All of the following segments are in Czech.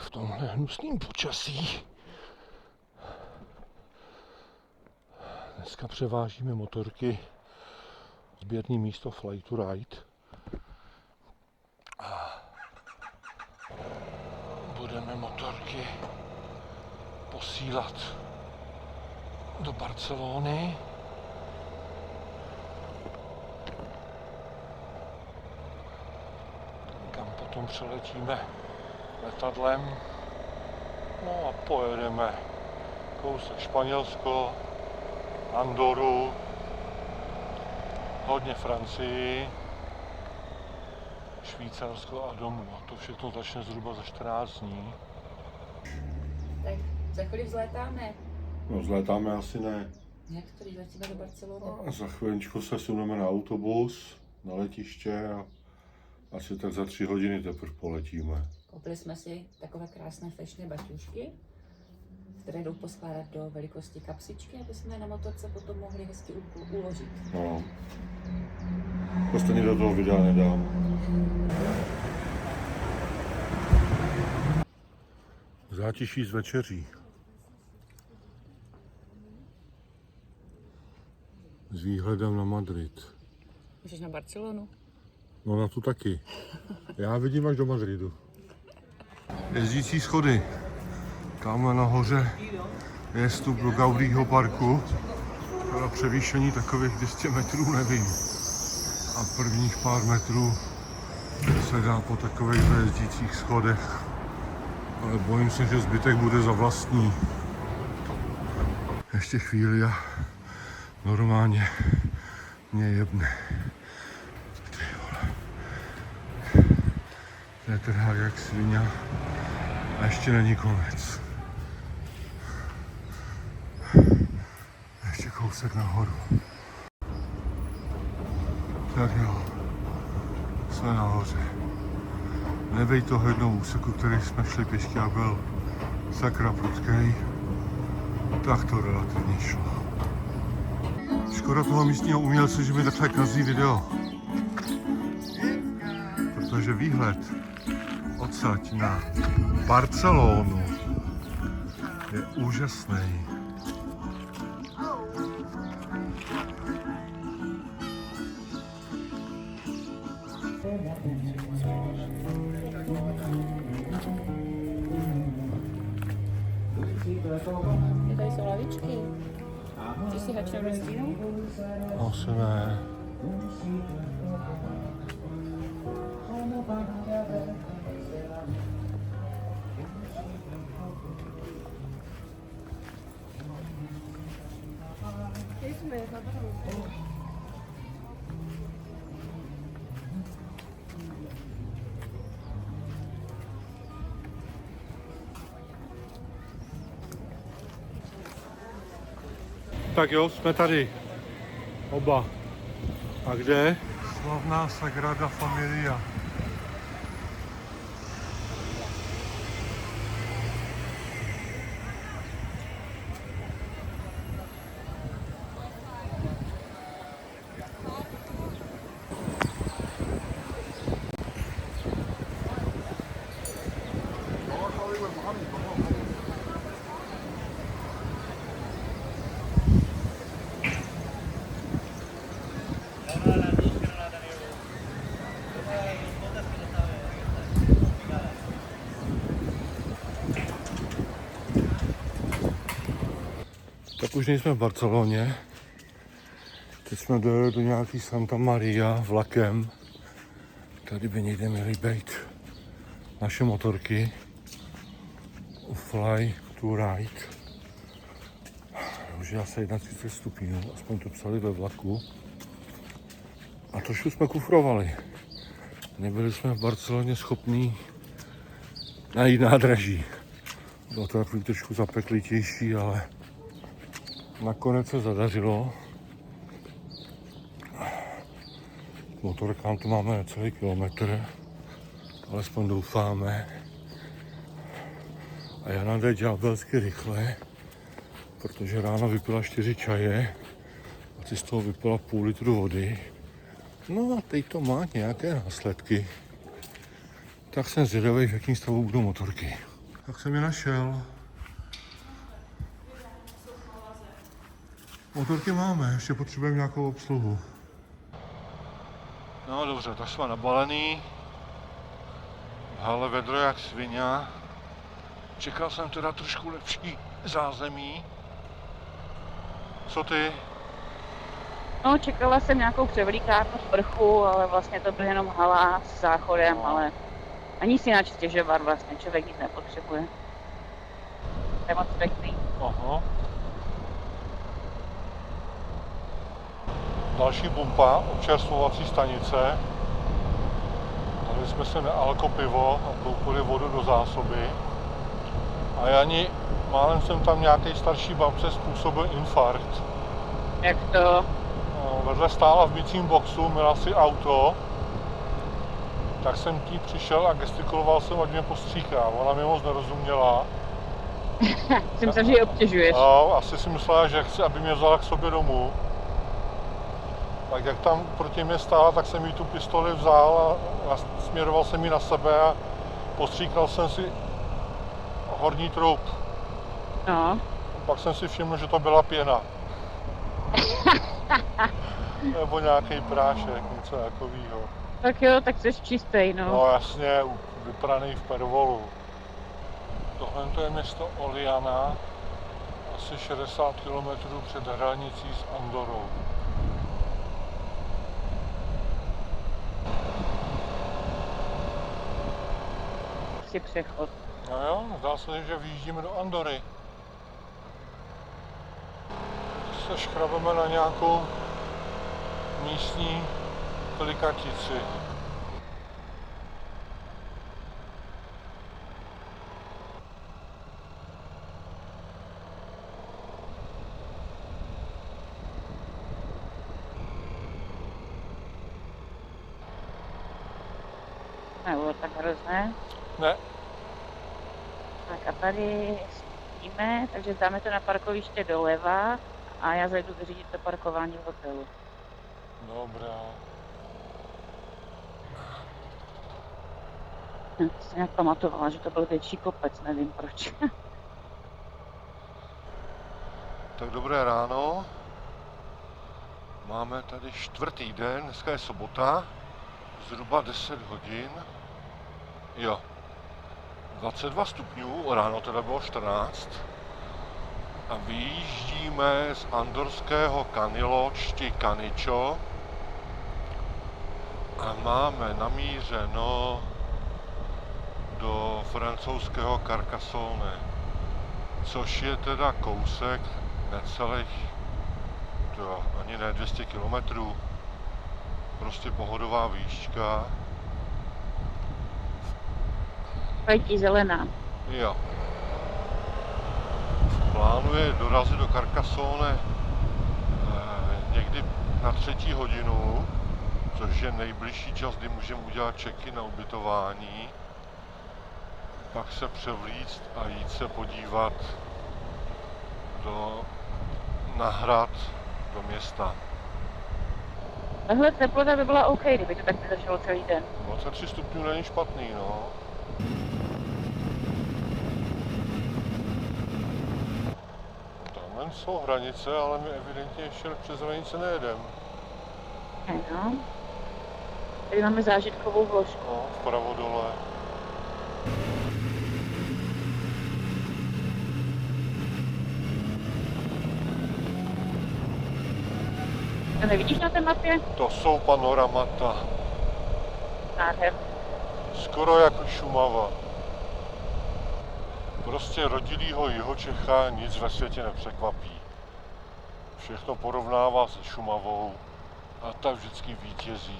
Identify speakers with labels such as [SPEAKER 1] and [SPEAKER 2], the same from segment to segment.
[SPEAKER 1] v tomhle hnusném počasí. Dneska převážíme motorky, sběrný místo Fly to Ride. A budeme motorky posílat do Barcelony. Kam potom přeletíme letadlem. No a pojedeme kousek Španělsko, Andoru, hodně Francii, Švýcarsko a domů. A to všechno začne zhruba za 14 dní.
[SPEAKER 2] Tak za chvíli vzlétáme.
[SPEAKER 1] No vzlétáme asi ne.
[SPEAKER 2] Jak to, když letíme do Barcelony?
[SPEAKER 1] A za chvíličku se suneme na autobus, na letiště a asi tak za 3 hodiny teprve poletíme.
[SPEAKER 2] Koupili jsme si takové krásné fešné baťušky, které jdou poskládat do velikosti kapsičky, aby jsme je na motorce potom mohli hezky uložit.
[SPEAKER 1] No. To stejně do toho videa nedám. Zátiší z večeří. S výhledem na Madrid.
[SPEAKER 2] Můžeš na Barcelonu?
[SPEAKER 1] No na tu taky. Já vidím až do Madridu. Jezdící schody. Tamhle nahoře je vstup do Gaudího parku. Na převýšení takových 200 metrů nevím. A prvních pár metrů se dá po takových jezdících schodech. Ale bojím se, že zbytek bude za vlastní. Ještě chvíli a normálně mě jebne. Ty vole. To je trhá jak svině a ještě není konec. Ještě kousek nahoru. Tak jo, jsme nahoře. Nebej toho jednou úseku, který jsme šli pěšky a byl sakra prudkej, tak to relativně šlo. Škoda toho místního umělce, že mi takhle kazí video. Protože výhled odsaď na Barcelonu je úžasný.
[SPEAKER 2] Tady jsou lavičky. Chceš si hačnou rozdíl?
[SPEAKER 1] Asi ne. Tak jo, jsme tady. Oba. A kde? Slavná Sagrada Familia. Tak už nejsme v Barceloně. Teď jsme dojeli do nějaký Santa Maria vlakem. Tady by někde měly být naše motorky. Fly to Ride. Už je asi 31 stupňů, aspoň to psali ve vlaku. A trošku jsme kufrovali. Nebyli jsme v Barceloně schopní najít nádraží. Bylo to takový trošku zapeklitější, ale nakonec se zadařilo. Motorkám tu máme celý kilometr, alespoň doufáme. A Jana jde ďábelsky rychle, protože ráno vypila 4 čaje a z toho vypila půl litru vody. No a teď to má nějaké následky. Tak jsem zvědavý, v jakým stavu budou motorky. Tak jsem je našel. Motorky máme, ještě potřebujeme nějakou obsluhu. No dobře, tak jsme nabalený. V hale vedro jak svině. Čekal jsem teda trošku lepší zázemí. Co ty?
[SPEAKER 3] No, čekala jsem nějakou převlíkárnu sprchu, ale vlastně to byl jenom hala s záchodem,
[SPEAKER 1] No.
[SPEAKER 3] ale ani si nač stěžovat vlastně, člověk nic nepotřebuje. To je moc pěkný.
[SPEAKER 1] Aha. Další pumpa, občerstvovací stanice. Dali jsme se nealko pivo a koupili vodu do zásoby. A Jani, málem jsem tam nějaký starší babce způsobil infarkt.
[SPEAKER 3] Jak to?
[SPEAKER 1] No, vedle stála v mycím boxu, měla si auto. Tak jsem k ní přišel a gestikuloval jsem, ať mě postříká. Ona mě moc nerozuměla.
[SPEAKER 3] Jsem se, že ji obtěžuješ.
[SPEAKER 1] No, asi si myslela, že chci, aby mě vzala k sobě domů. Tak jak tam proti mě stála, tak jsem jí tu pistoli vzal a směroval jsem ji na sebe a postříkal jsem si horní troub.
[SPEAKER 3] No.
[SPEAKER 1] Pak jsem si všiml, že to byla pěna. Nebo nějaký prášek, něco takového.
[SPEAKER 3] Tak jo, tak jsi čistý, no.
[SPEAKER 1] No jasně, vypraný v pervolu. Tohle je město Oliana, asi 60 km před hranicí s Andorou.
[SPEAKER 3] Si přechod.
[SPEAKER 1] No jo, zdá se, že vyjíždíme do Andory. Se škrabeme na nějakou místní klikatici.
[SPEAKER 3] Nebylo tak hrozné.
[SPEAKER 1] Ne,
[SPEAKER 3] Tak a tady sedíme, takže dáme to na parkoviště doleva a já zajdu vyřídit to parkování v hotelu.
[SPEAKER 1] dobrá.
[SPEAKER 3] Jsem nějak pamatovala, že to byl větší kopec, nevím proč.
[SPEAKER 1] Tak dobré ráno. Máme tady čtvrtý den, dneska je sobota, zhruba 10 hodin. Jo, 22 stupňů, ráno teda bylo 14. A vyjíždíme z andorského Canillo či Canicho a máme namířeno do francouzského Carcassonne, což je teda kousek necelých, ani ne 200 kilometrů, prostě pohodová výška.
[SPEAKER 3] Pojďí zelená.
[SPEAKER 1] Jo. Plánuje dorazit do Carcassonne někdy na 3. hodinu, což je nejbližší čas, kdy můžeme udělat check-in na ubytování. Pak se převlíct a jít se podívat na hrad, do města.
[SPEAKER 3] Tahle teplota by byla OK, kdyby to tak vydrželo celý den.
[SPEAKER 1] 23 stupňů není špatný, no. Tam jsou hranice, ale my evidentně ještě přes hranice nejedeme.
[SPEAKER 3] Ano. Tady máme zážitkovou vložku.
[SPEAKER 1] No, vpravo dole.
[SPEAKER 3] To nevidíš na té mapě?
[SPEAKER 1] To jsou panoramata.
[SPEAKER 3] Nádher.
[SPEAKER 1] Skoro jako Šumava. Prostě rodilýho Jihočecha nic ve světě nepřekvapí. Všechno porovnává se Šumavou a ta vždycky vítězí.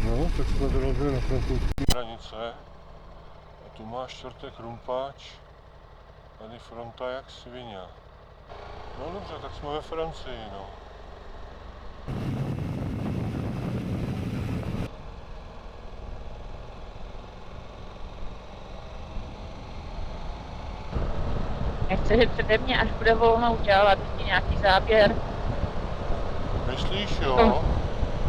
[SPEAKER 1] No, tak jsme dorazili na francouzské hranice. A tu máš čtvrtek Rumpač, tady fronta jak svině. No dobře, tak jsme ve Francii, no.
[SPEAKER 3] Nechce, že přede mě, až bude volno, udělala bych ti nějaký záběr.
[SPEAKER 1] Myslíš, jo?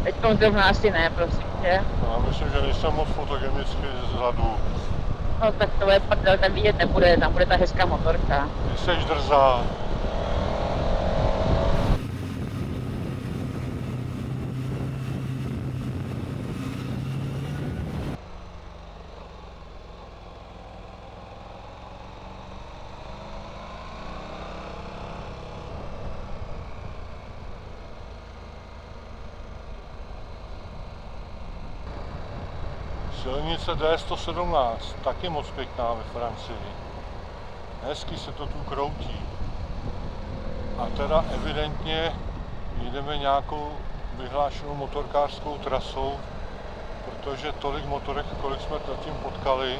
[SPEAKER 3] Teď to zrovna asi ne, prosím tě.
[SPEAKER 1] Já myslím, že nejsem moc fotogenicky zezadu.
[SPEAKER 3] No tak to je prdel, tam vidět nebude, tam bude ta hezká motorka.
[SPEAKER 1] Ty seš drzá. Silnice D117, taky moc pěkná ve Francii. Hezky se to tu kroutí. A teda evidentně jdeme nějakou vyhlášenou motorkářskou trasou, protože tolik motorek, kolik jsme zatím potkali,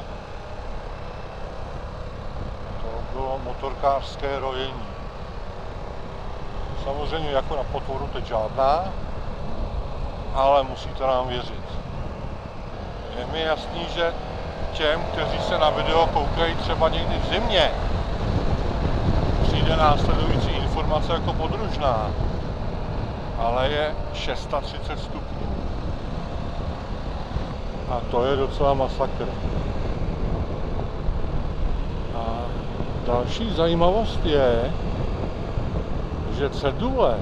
[SPEAKER 1] to bylo motorkářské rojení. Samozřejmě jako na potvoru teď žádná, ale musíte nám věřit. Je mi jasný, že těm, kteří se na video koukají třeba někdy v zimě, přijde následující informace jako podružná, ale je 630 stupňů. A to je docela masakr. A další zajímavost je, že cedule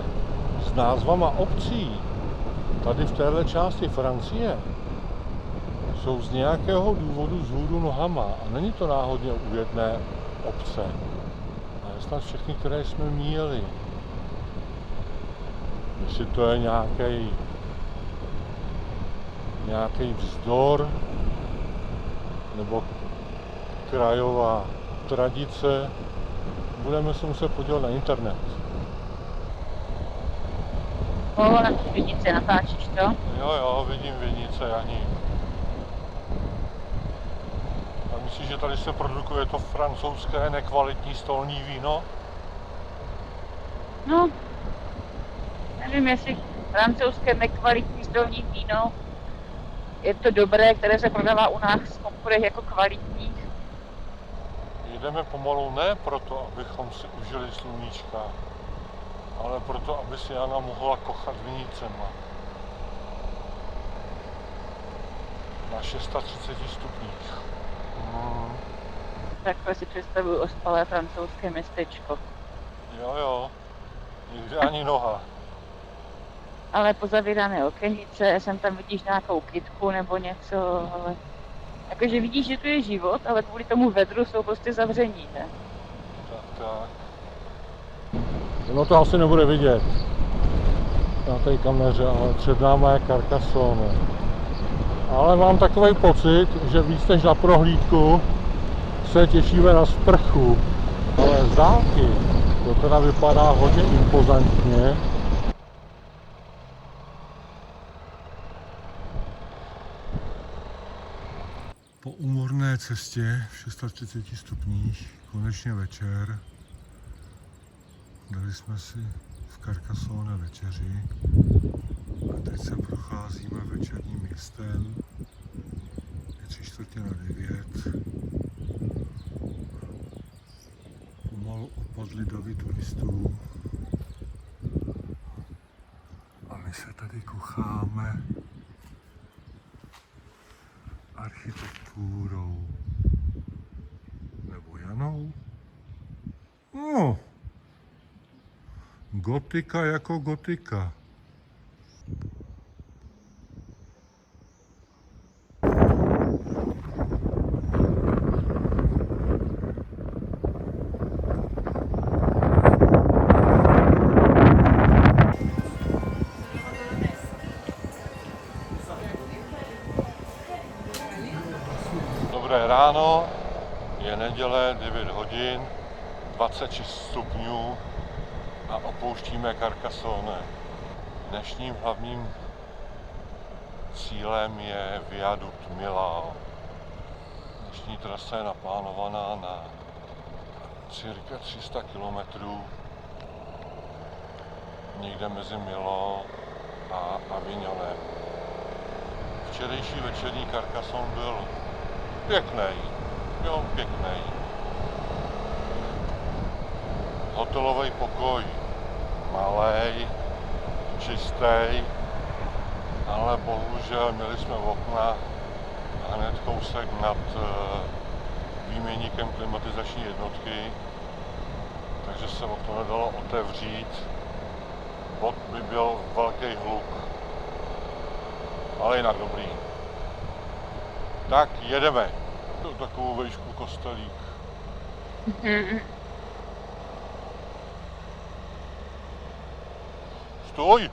[SPEAKER 1] s názvama obcí tady v téhle části Francie jsou z nějakého důvodu vzhůru nohama a není to náhodně u jedné obce, ale snad všechny, které jsme míjeli. Jestli to je nějaký vzdor nebo krajová tradice, budeme se muset podívat na internet.
[SPEAKER 3] Na Vinice natáčíš to?
[SPEAKER 1] Jo, vidím Vinice, Janí. A myslíš, že tady se produkuje to francouzské nekvalitní stolní víno?
[SPEAKER 3] No, nevím, jestli francouzské nekvalitní stolní víno je to dobré, které se prodává u nás v obchodech jako kvalitní.
[SPEAKER 1] Jdeme pomalu ne proto, abychom si užili sluníčka, ale proto, aby si Jana mohla kochat vinicema. Na 630 stupních.
[SPEAKER 3] Takhle si představuji ospalé francouzské městečko.
[SPEAKER 1] Jo, nikde ani noha.
[SPEAKER 3] Ale pozavírané okenice, sem tam vidíš nějakou kytku nebo něco, ale jakože vidíš, že tu je život, ale kvůli tomu vedru jsou prostě zavření, ne?
[SPEAKER 1] Tak. No to asi nebude vidět na té kameře, ale před náma je Carcassonne. Ale mám takový pocit, že víc než na prohlídku se těšíme na sprchu. Ale z dálky to teda vypadá hodně impozantně. Po úmorné cestě v 630 stupních, konečně večer. Dali jsme si v Carcassonne večeři a teď se procházíme večerním městem. Je 8:45. Pomalu opadly davy turistů a my se tady kocháme architekturou nebo Janou. No. Gotika jako gotika. Dobré ráno, je neděle, 9 hodin, 26 stupňů a opouštíme Carcassonne. Dnešním hlavním cílem je viadukt Millau. Dnešní trasa je naplánovaná na cirka 300 km někde mezi Millau a Avignonem. Včerejší večerní Carcassonne byl pěkný. Hotelový pokoj malej, čistý, ale bohužel měli jsme okna hned kousek nad výměníkem klimatizační jednotky, takže se okno nedalo otevřít. Bod by byl velký hluk, ale jinak dobrý. Tak jedeme. Takovou vejšku kostelík. Stoj!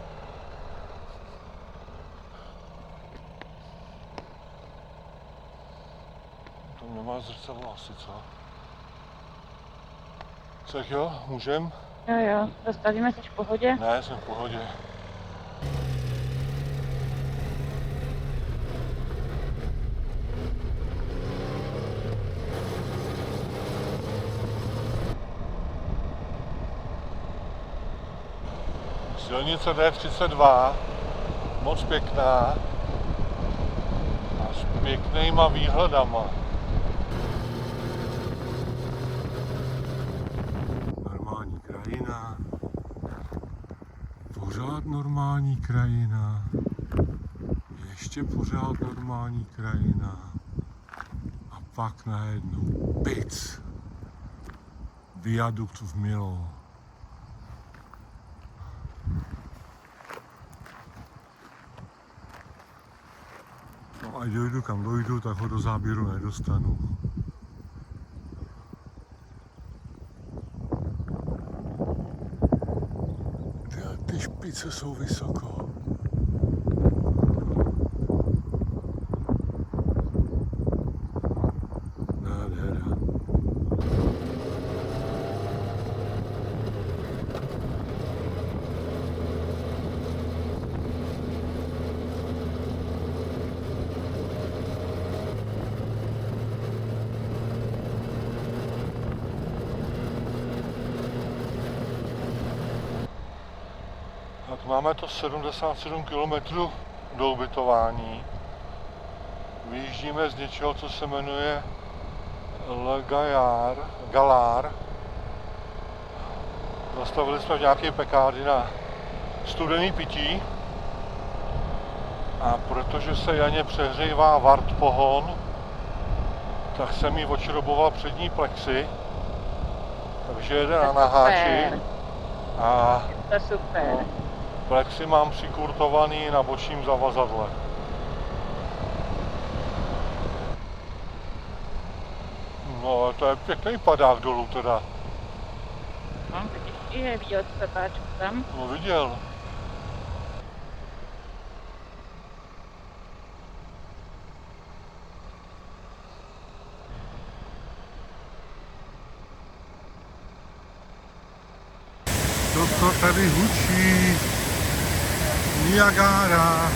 [SPEAKER 1] To nemá zrcadlo asi, co? Tak jo, můžem?
[SPEAKER 3] Jo, zastavíme se v pohodě.
[SPEAKER 1] Ne, jsem v pohodě. Silnice D32, moc pěkná a s pěknýma výhledama. Normální krajina, pořád normální krajina, ještě pořád normální krajina a pak najednou pic, viadukt v Milo. No a dojdu kam dojdu, tak ho do záběru nedostanu. Ty špice jsou vysoko. Nádhera. Tak máme to 77 km do ubytování. Vyjíždíme z něčeho, co se jmenuje Le Galár. Zastavili jsme v nějaké pekárně na studený pití. A protože se Janě přehřívá vart pohon, tak jsem jí odšroboval přední plexi. Takže jede na naháči. A
[SPEAKER 3] To je super.
[SPEAKER 1] plexi mám přikurtovaný na bočním zavazadle. No, to je pěkný padák dolů teda.
[SPEAKER 3] No, teď ještě je viděl tu zatáčku tam.
[SPEAKER 1] No, viděl. To tady hučí. Niagara.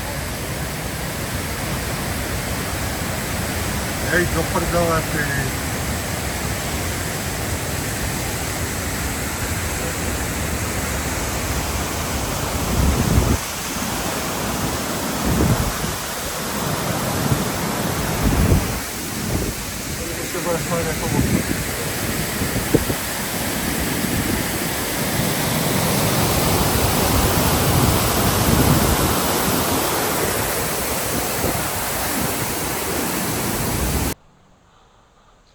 [SPEAKER 1] Hej, do prdele, ty. To se bude snad jako moc.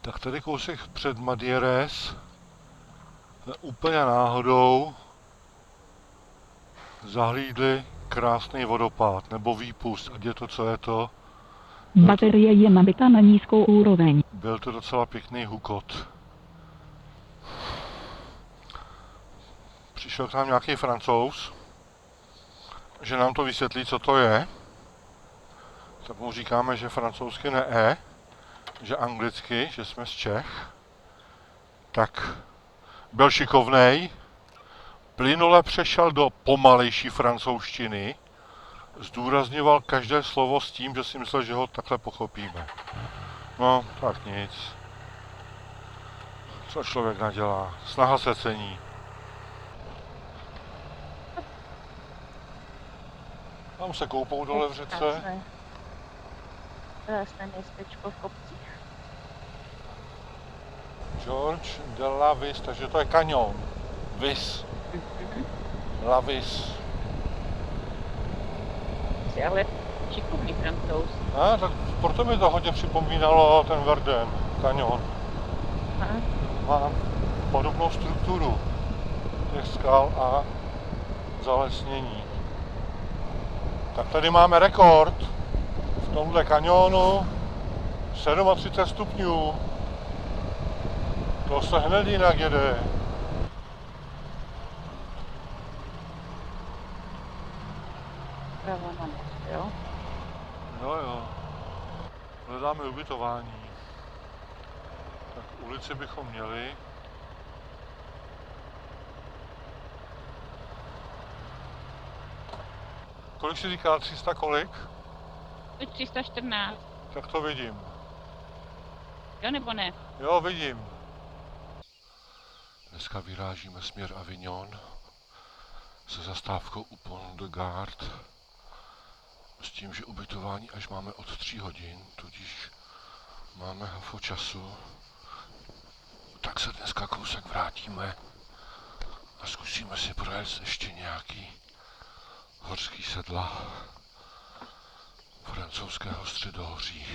[SPEAKER 1] Tak tady kousek před Madieres úplně náhodou zahlídli krásný vodopád nebo výpust, ať je to, co je to.
[SPEAKER 4] Baterie je nabita na nízkou úroveň.
[SPEAKER 1] Byl to docela pěkný hukot. Přišel k nám nějaký Francouz, že nám to vysvětlí, co to je. Tak mu říkáme, že francouzsky ne, že anglicky, že jsme z Čech. Tak byl šikovnej, plynule přešel do pomalejší francouzštiny, zdůrazňoval každé slovo s tím, že si myslel, že ho takhle pochopíme. No, tak nic. Co člověk nadělá? Snaha se cení. Tam se koupou dole v řece.
[SPEAKER 3] Krásné městečko v kopcích.
[SPEAKER 1] George de la Vis, takže to je kanion. Vis. La Vis.
[SPEAKER 3] asi, ale šikovný Francouz.
[SPEAKER 1] A, tak proto mi to hodně připomínalo ten Verdun, kanion.
[SPEAKER 3] Aha.
[SPEAKER 1] Má podobnou strukturu těch skal a zalesnění. Tak tady máme rekord v tomhle kanionu 37 stupňů. To se hned jinak jede.
[SPEAKER 3] Prava na most, jo?
[SPEAKER 1] Jo. Hledáme ubytování. Tak ulici bychom měli. Kolik si říká 300 kolik?
[SPEAKER 3] Teď 314,
[SPEAKER 1] Tak to vidím.
[SPEAKER 3] jo nebo ne?
[SPEAKER 1] Jo, vidím. Dneska vyrážíme směr Avignon se zastávkou u Pont de Gard. S tím, že ubytování až máme od 3 hodin, tudíž máme hafo času. Tak se dneska kousek vrátíme a zkusíme si projet ještě nějaký horský sedla francouzského středohoří.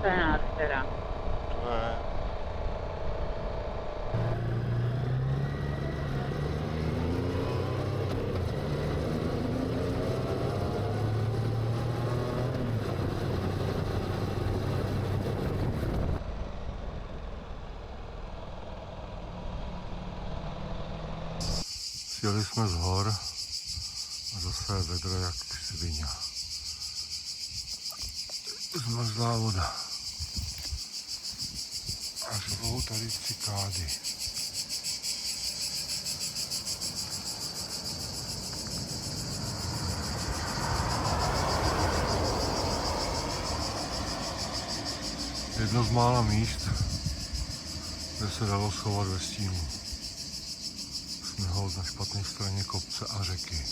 [SPEAKER 3] To je nádhera.
[SPEAKER 1] To je... Sjeli jsme z hor a zase je vedro jak svině. Zmrzlá voda. A řvou tady cikády. Jedno z mála míst, kde se dalo schovat ve stínu. Sněhout na špatné straně kopce a řeky.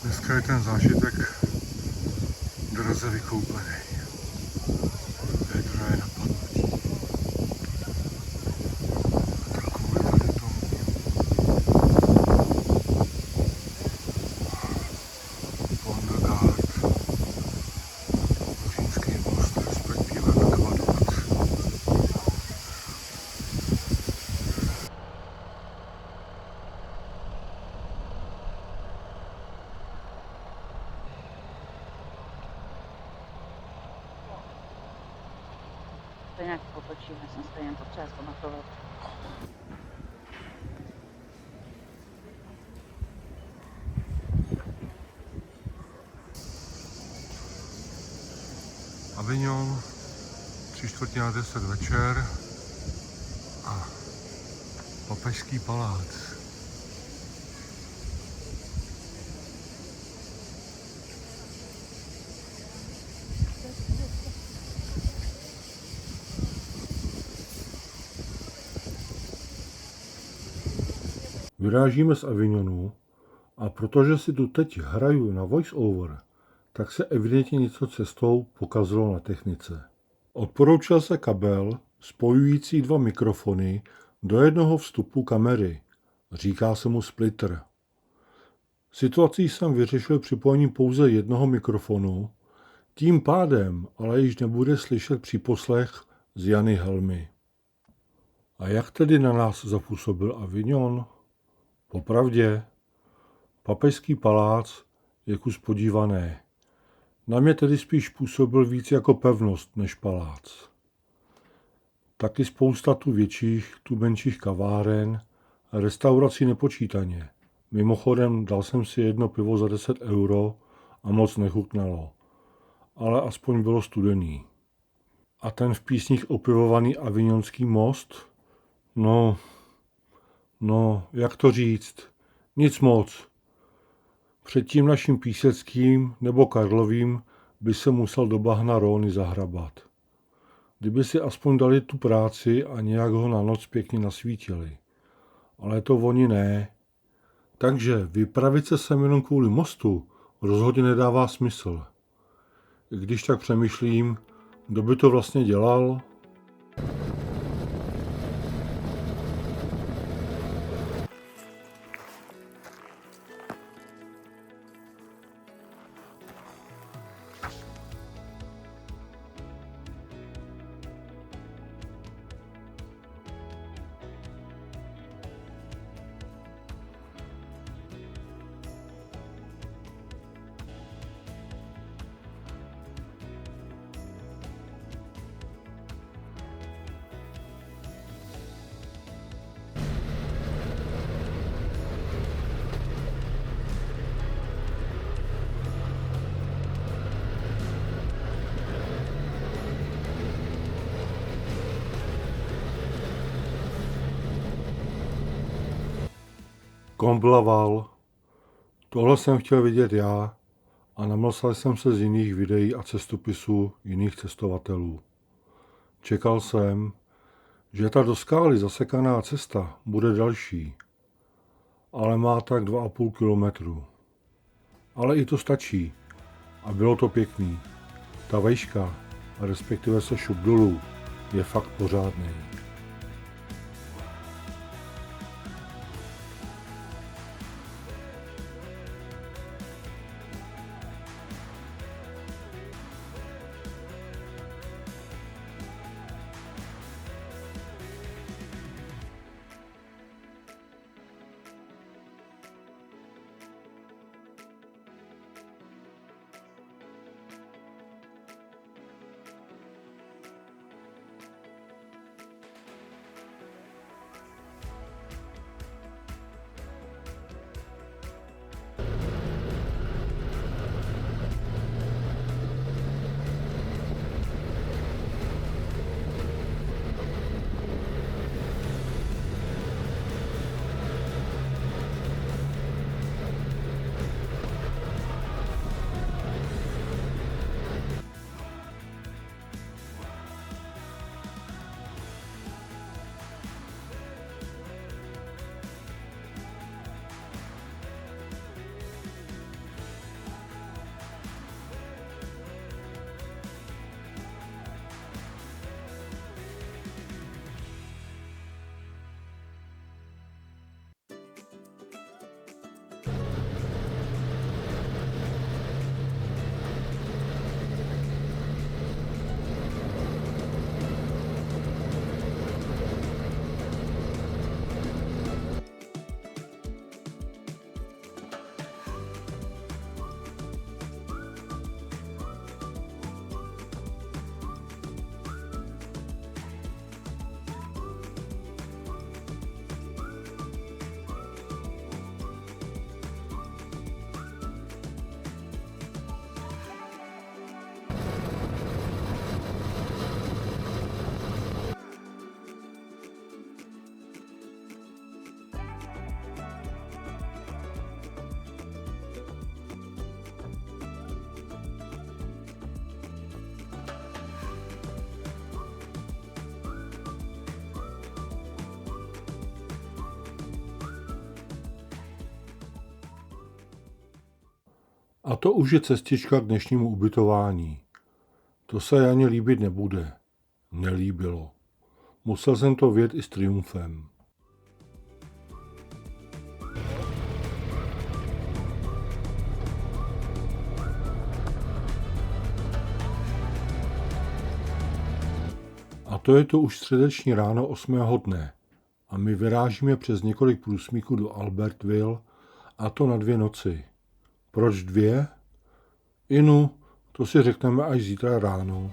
[SPEAKER 1] Dneska je ten zážitek draze vykoupený. Vedro je napadnutí. Takové tady to. Pont de Gard. Římský most, respektive akvadukt.
[SPEAKER 3] To nějak potočíme, jsem stejně potřeba zpamatovat.
[SPEAKER 1] Avignon, 9:45 večer a Papežský palác. Vyrážíme z Avignonu a protože si tu teď hraju na voice-over, tak se evidentně něco cestou pokazilo na technice. Odporoučil se kabel spojující 2 mikrofony do jednoho vstupu kamery. Říká se mu splitter. Situaci jsem vyřešil připojením pouze jednoho mikrofonu, tím pádem ale již nebude slyšet příposlech z Jany Helmy. A jak tedy na nás zapůsobil Avignon? Popravdě, Papežský palác je kus podívané. Na mě tedy spíš působil víc jako pevnost než palác. Taky spousta tu větších, tu menších kaváren a restaurací nepočítaně. Mimochodem dal jsem si jedno pivo za 10 euro a moc nechutnalo, ale aspoň bylo studený. A ten v písních opivovaný Avignonský most? No, jak to říct? Nic moc. Před tím naším píseckým nebo Karlovým by se musel do bahna Róny zahrabat. Kdyby si aspoň dali tu práci a nějak ho na noc pěkně nasvítili. Ale to oni ne. Takže vypravit se sem jenom kvůli mostu rozhodně nedává smysl. Když tak přemýšlím, kdo by to vlastně dělal? Komblaval. Tohle jsem chtěl vidět já a namlsal jsem se z jiných videí a cestopisů jiných cestovatelů. Čekal jsem, že ta do skály zasekaná cesta bude další, ale má tak 2,5 kilometru. Ale i to stačí a bylo to pěkný. Ta vejška, respektive se šup dolů, je fakt pořádný. A to už je cestička k dnešnímu ubytování. To se Janě líbit nebude. Nelíbilo. Musel jsem to vyjet i s triumfem. A to je to už středeční ráno 8. dne. A my vyrážíme přes několik průsmyků do Albertville, a to na 2 noci. Proč 2? Inu, to si řekneme až zítra ráno.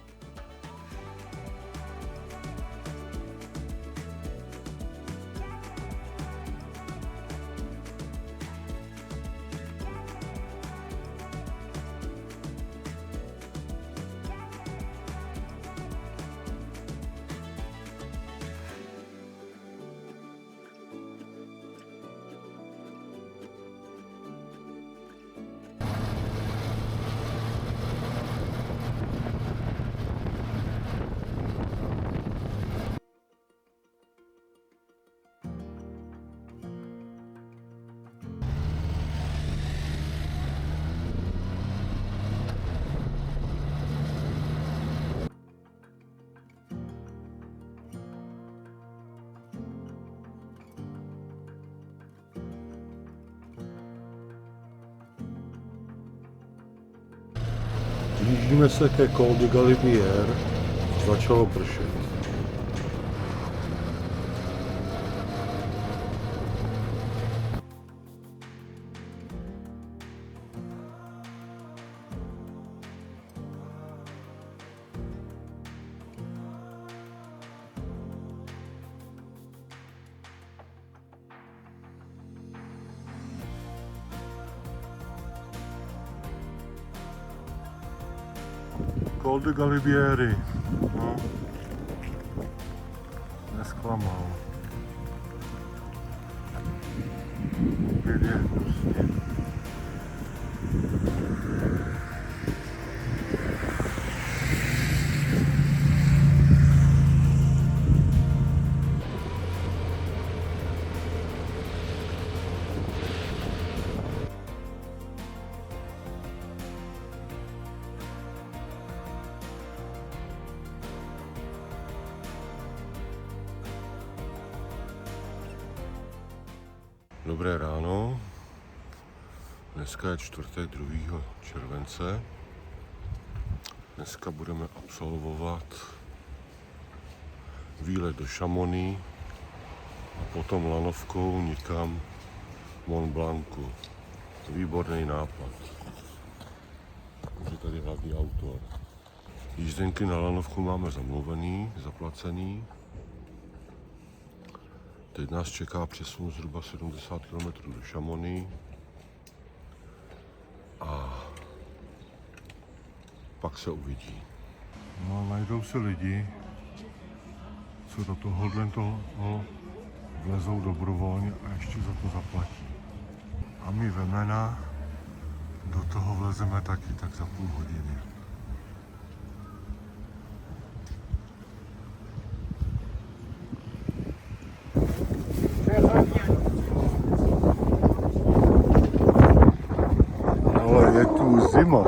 [SPEAKER 1] Blížíme se ke Col de Galibier, začalo pršet. Col de Galibieri, no, nesklamal. Opět je prostě. Dobré ráno, dneska je čtvrtek 2. července. Dneska budeme absolvovat výlet do Chamonix a potom lanovkou nikam Mont Blancu. Výborný nápad. Už je tady hlavní autor. Jízdenky na lanovku máme zamluvený, zaplacený. Teď nás čeká přesun zhruba 70 km do Chamonix a pak se uvidí. No a najdou se lidi, co do tohohle vlezou dobrovolně a ještě za to zaplatí. A my vemena do toho vlezeme taky tak za půl hodiny. Ale je tu zima.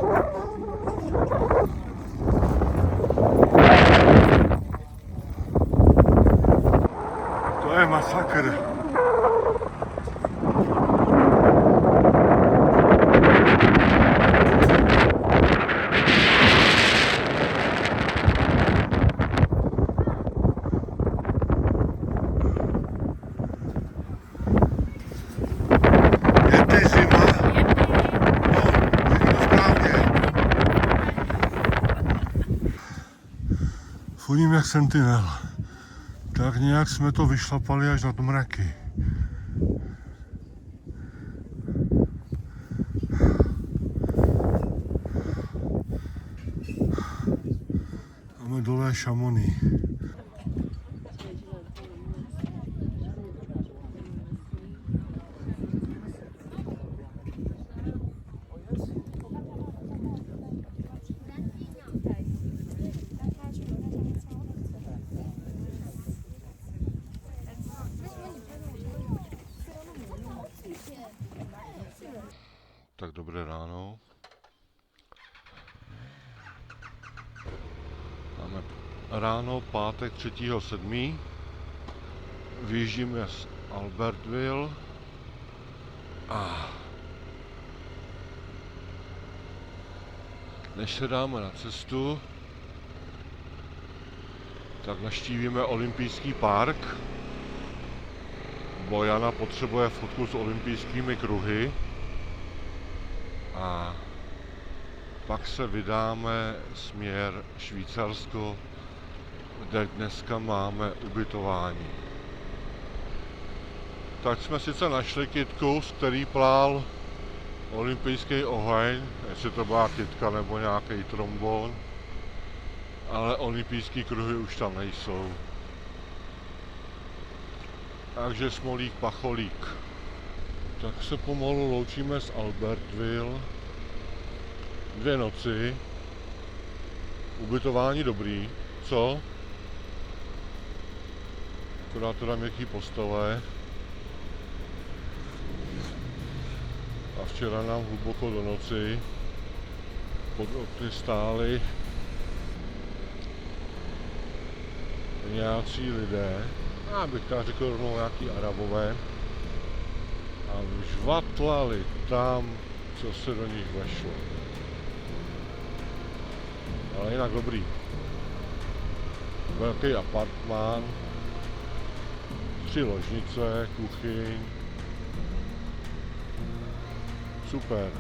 [SPEAKER 1] To je masakr. Funím jak sentinel. Tak nějak jsme to vyšlapali až nad mraky. Máme dole Chamonix. Tak dobré ráno. Máme ráno, pátek 3.7. Vyjíždíme z Albertville a než se dáme na cestu, tak navštívíme olympijský park. Bojana potřebuje fotku s olympijskými kruhy. A pak se vydáme směr Švýcarsko, kde dneska máme ubytování. Tak jsme sice našli kytku, z který plál olympijský oheň, jestli to byla kytka nebo nějaký trombon, ale olympijský kruhy už tam nejsou. Takže smolík pacholík. Tak se pomalu loučíme z Albertville. 2 noci. Ubytování dobrý, co? Akorát teda měkký postele. A včera nám hluboko do noci pod okny stáli nějací lidé, já bych tak řekl rovnou nějaký Arabové, a žvatlali tam, co se do nich vešlo. Ale jinak dobrý. Velký apartmán, 3 ložnice, kuchyň. Super.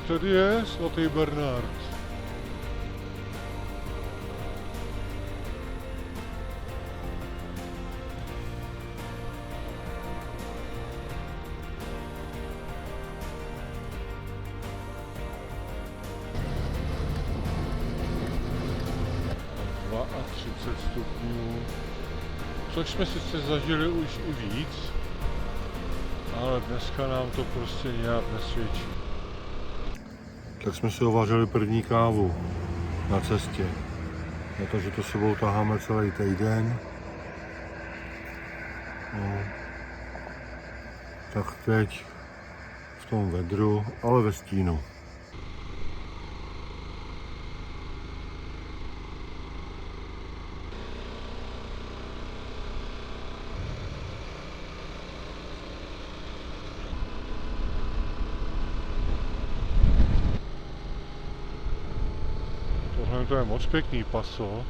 [SPEAKER 1] Tady je svatý Bernard. A 30 stupňů, což jsme sice zažili už i víc, ale dneska nám to prostě nějak nesvědčí. Tak jsme si uvařili první kávu na cestě, protože to sebou taháme celý týden. No. Tak teď v tom vedru, ale ve stínu. To je moc pěkný paso.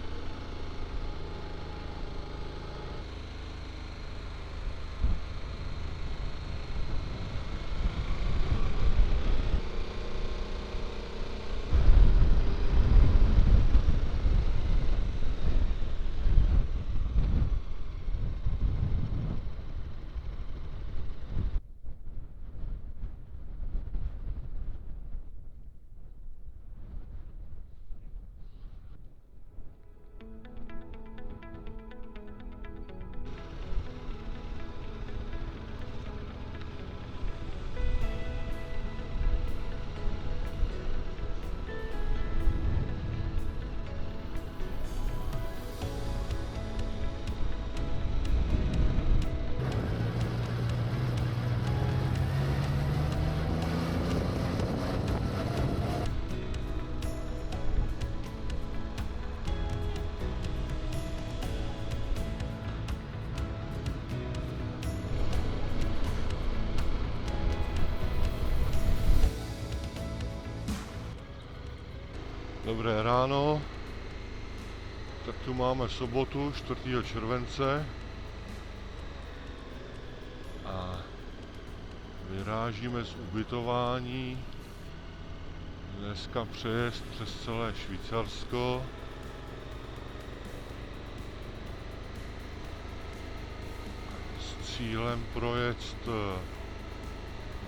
[SPEAKER 1] Dobré ráno, tak tu máme sobotu 4. července a vyrážíme z ubytování. Dneska přejezd přes celé Švýcarsko. S cílem projet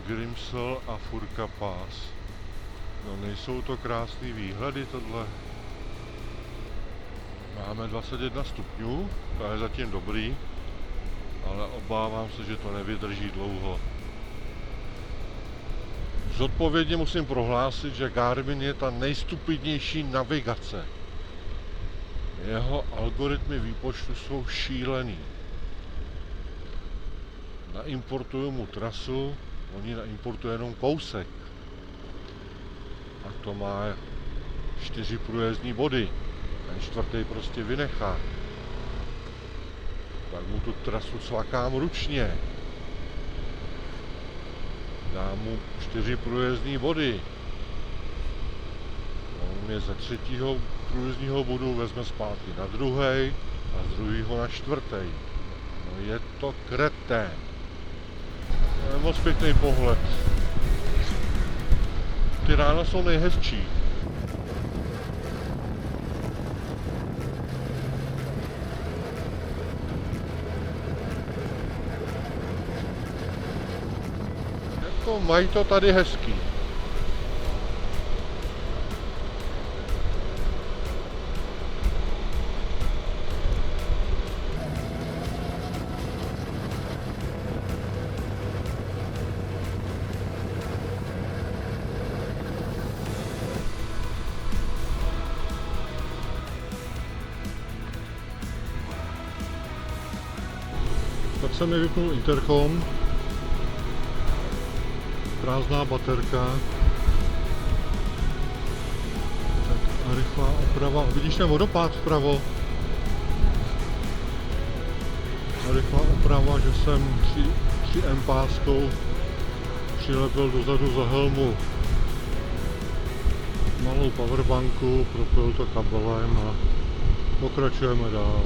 [SPEAKER 1] Grimsel a Furka Pass. No, nejsou to krásný výhledy tohle. Máme 21 stupňů, to je zatím dobrý, ale obávám se, že to nevydrží dlouho. Zodpovědně musím prohlásit, že Garmin je ta nejstupidnější navigace. Jeho algoritmy výpočtu jsou šílený. Naimportuju mu trasu, oni naimportují jenom kousek. A to má 4 průjezdní body. Ten 4. prostě vynechá. Tak mu tu trasu cvakám ručně. Dám mu 4 průjezdní body. On mě ze 3. průjezdního bodu vezme zpátky na 2. a z 2. na 4. No je to kretén. To je moc pěkný pohled. Ty rána jsou nejhezčí. Jako mají to tady hezký. Tak jsem mi vypnul interkom. Prázdná baterka. Tak a rychlá oprava. Vidíš ten vodopád vpravo? A rychlá oprava, že jsem 3M páskou přilepil dozadu za helmu malou powerbanku, propil to kabelem a pokračujeme dál.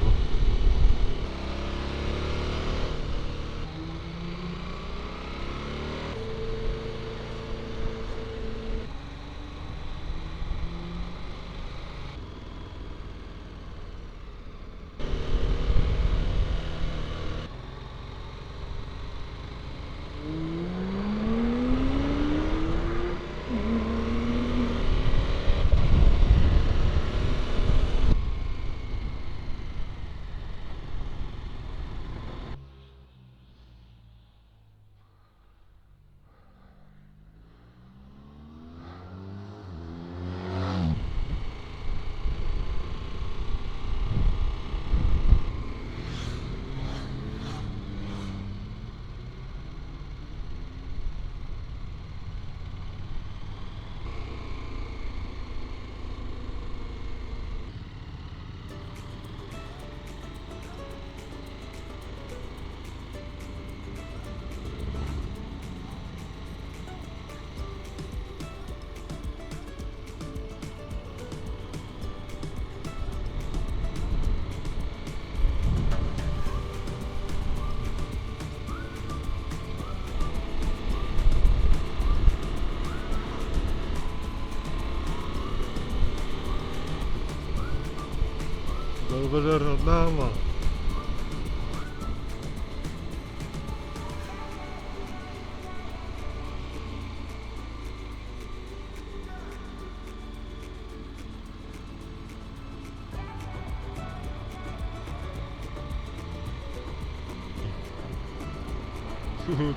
[SPEAKER 1] Belvedere nad náma.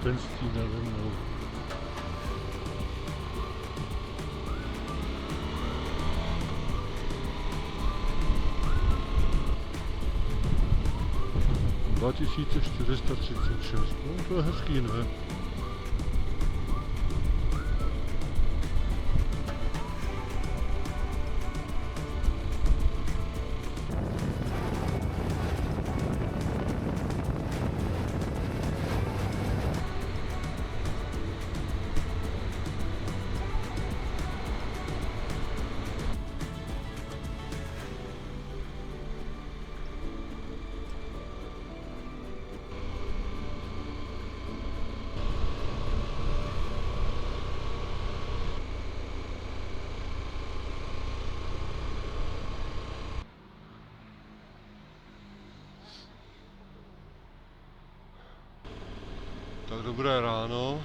[SPEAKER 1] Ten stín nade mnou. $2436, no to je hezký, ne? Tak dobré ráno.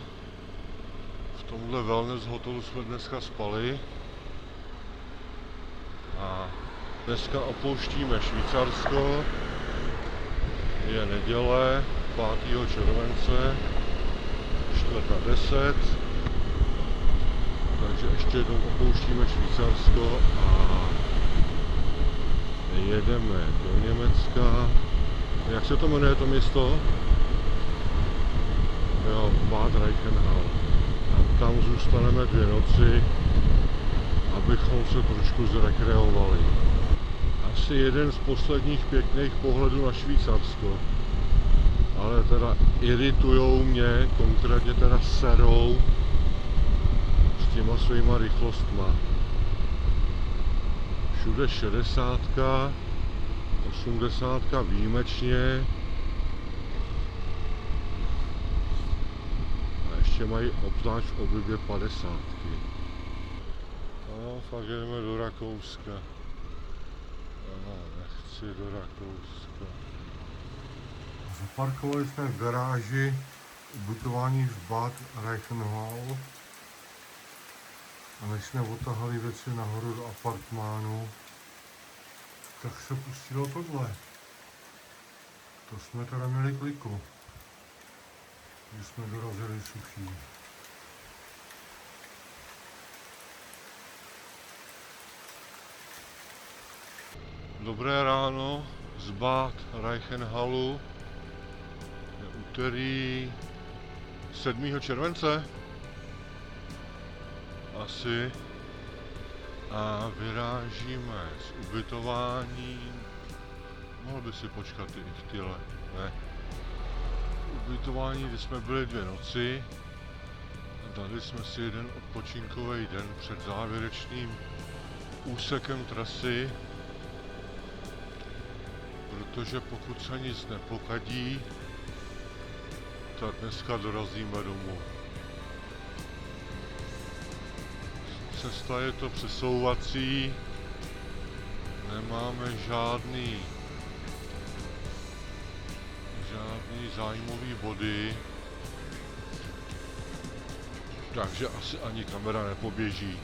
[SPEAKER 1] V tomhle wellness hotelu jsme dneska spali. A dneska opouštíme Švýcarsko. Je neděle 5. července, 9:45. Takže ještě jednou opouštíme Švýcarsko a jedeme do Německa. Jak se to jmenuje to město? Jo, Bad Reichenhall. A tam zůstaneme 2 noci, abychom se trošku zrekreovali. Asi jeden z posledních pěkných pohledů na Švýcarsko. Ale teda iritujou mě, konkrétně teda serou s těma svýma rychlostma. Všude 60, 80 výjimečně. Ještě mají obzvlášť v oblibě 50. No, fakt jdeme do Rakouska. Aha, nechci do Rakouska. Zaparkovali jsme v garáži ubytování v Bad Reichenhall. A než jsme otahali věci nahoru do apartmánu, tak se pustilo tohle. To jsme teda měli kliku. Když jsme dorazili suchý. Dobré ráno z Bad Reichenhallu. úterý 7. července asi a vyrážíme z ubytování. Mohl by si počkat i tyhle, ne. Ubytování, kde jsme byli 2 noci. Dali jsme si jeden odpočinkový den před závěrečným úsekem trasy, protože pokud se nic nepokadí, tak dneska dorazíme domů. Cesta je to přesouvací, nemáme žádný zájmový body, takže asi ani kamera nepoběží.